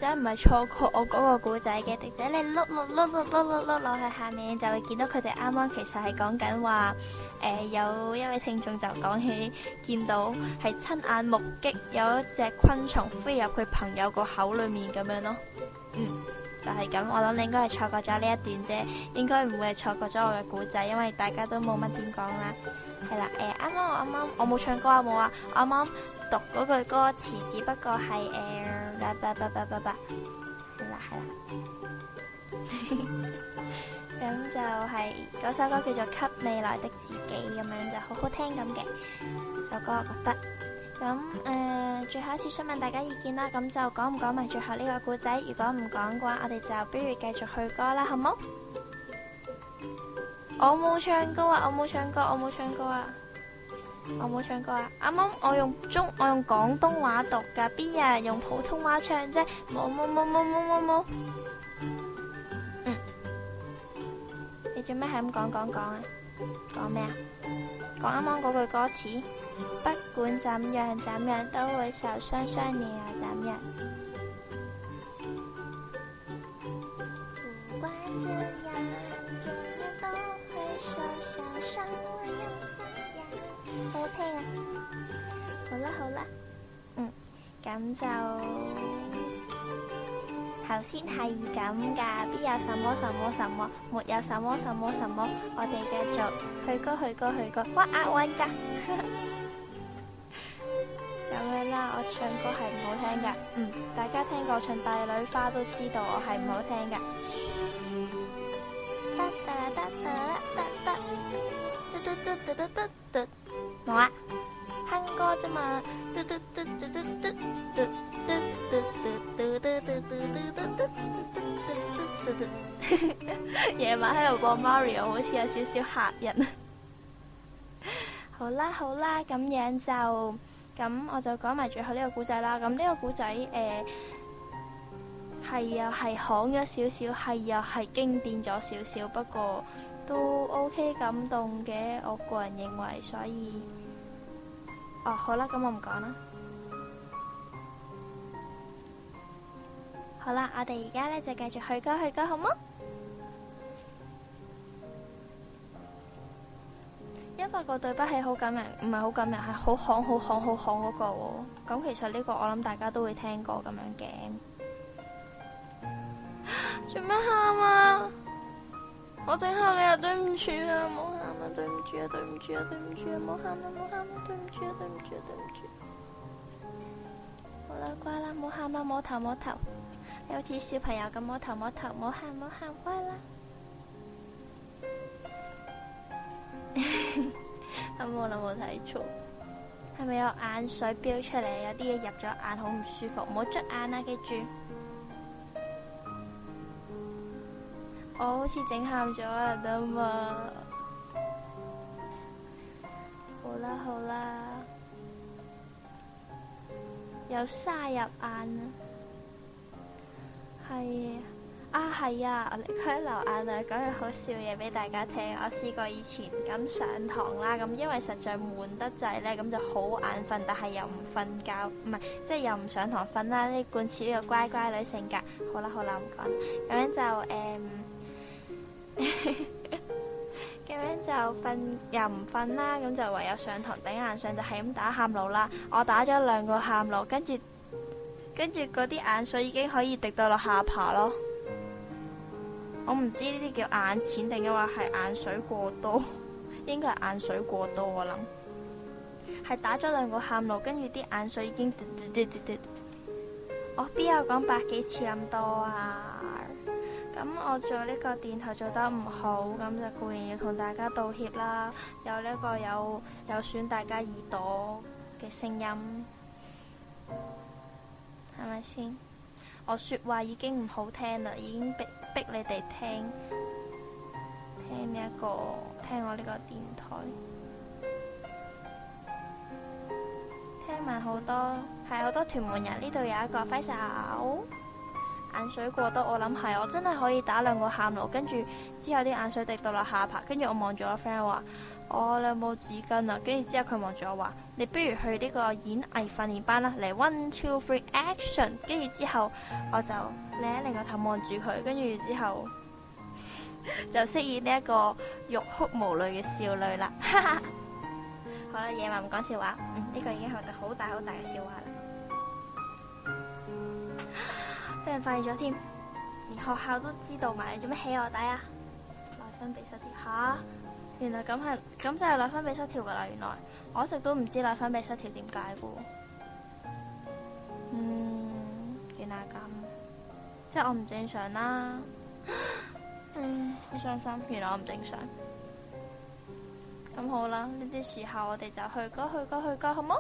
仔唔係錯過我嗰個故仔嘅，迪仔你碌落去下面就會見到佢哋啱啱其實係講緊話，有一位聽眾就講起見到係親眼目擊有一隻昆蟲飛入佢朋友個口裏面咁樣咯。就係咁，我諗你應該係錯過咗呢一段啫，應該唔會係錯過咗我嘅故仔，因為大家都冇乜點講啦。係啦，啱啱我冇唱歌啊，冇啊，我啱啱讀嗰句歌詞，只不過係係啦，咁就係嗰首歌叫做《給未來的自己》，咁樣就好好聽咁嘅首歌，我覺得。咁最後一次想問大家意見啦，咁就講唔講埋最後呢個故仔？如果唔講嘅話，我哋就不如繼續去歌啦，好冇？我冇唱歌啊！啱啱我用廣東話讀噶，邊有人用普通話唱啫？冇。你做咩係咁講啊？講咩啊？講啱啱嗰句歌詞，不管怎樣都會受傷，傷了又怎樣？不管這樣都會受傷了又怎樣？好聽啊！好啦，咁就頭先係咁噶，邊有什麼，沒有什麼，我哋繼續去歌，哇押韻噶，咁樣啦，我唱歌係唔好聽噶，大家聽過唱帝女花都知道我係唔好聽噶。冇啊，哼歌啫嘛。夜晚喺度播 Mario 好似有少少嚇人。好啦，咁樣就咁我就講埋最後呢個故仔啦。咁呢個故仔係又係行咗少少，係又係經典咗少少，不過都 OK 感動嘅，我個人認為，所以好啦，咁我唔講啦。好啦，我哋而家呢就繼續去歌，好冇？因為個對不起好感人，唔係好感人，係好行嗰個喎。咁其實呢個我諗大家都會聽過咁樣嘅。做咩喊啊？我整喊你又對唔住啊！冇喊啊！對唔住啊！冇喊啊！對唔住啊！好啦，乖啦，冇喊啦，摸頭，你好似小朋友咁摸頭，冇喊，乖啦。我冇睇錯，係咪有眼水飆出嚟？有啲嘢入咗眼，好唔舒服，唔好捽眼啊！記住，我好似整喊咗人啊嘛。好啦，有沙入眼係啊，我離開流眼淚，講句好笑嘢俾大家聽。我試過以前咁上堂啦，咁因為實在悶得滯呢，咁就好眼瞓，但係又唔瞓覺，唔係即係又唔上堂瞓啦。呢貫徹呢個乖乖女性格。好啦，唔講。咁樣就咁樣就瞓又唔瞓啦，咁就唯有上堂頂硬上，就係咁打喊路啦。我打咗2個喊路，跟住嗰啲眼水已經可以滴到落下巴咯。我唔知呢啲叫眼淺定嘅話係眼水過多，應該係眼水過多，我諗係打咗2個喊路，跟住啲眼水已經滴。我邊有講100幾次咁多啊？咁我做呢個電台做得唔好，咁就固然要同大家道歉啦。有呢個有損大家耳朵嘅聲音，係咪先？我說話已經唔好聽啦，已經逼你哋聽我呢個電台，聽埋好多屯門人。呢度有一個揮手，眼水過多，我諗係我真係可以打2個喊路，跟住之後啲眼水滴到落下巴，跟住我望住我 friend 話：哦，你有冇紙巾啊？跟住之後佢望住我話，你不如去呢個演藝訓練班啦，嚟 1 2 3 action。跟住之後我就擰一擰個頭望住佢，跟住之後就飾演呢一個欲哭無淚嘅少女啦。好啦，夜晚唔講笑話，呢個已經係我哋好大好大嘅笑話啦，俾人發現咗添，連學校都知道埋，你做咩起我底啊？內分泌失調吓，原來咁就係內分泌失調噶啦，原來我一直都唔知內分泌失調點解噶，原來係咁，即係我唔正常啦，好傷心，原來我唔正常。咁好啦，呢啲時候我哋就去歌，好冇？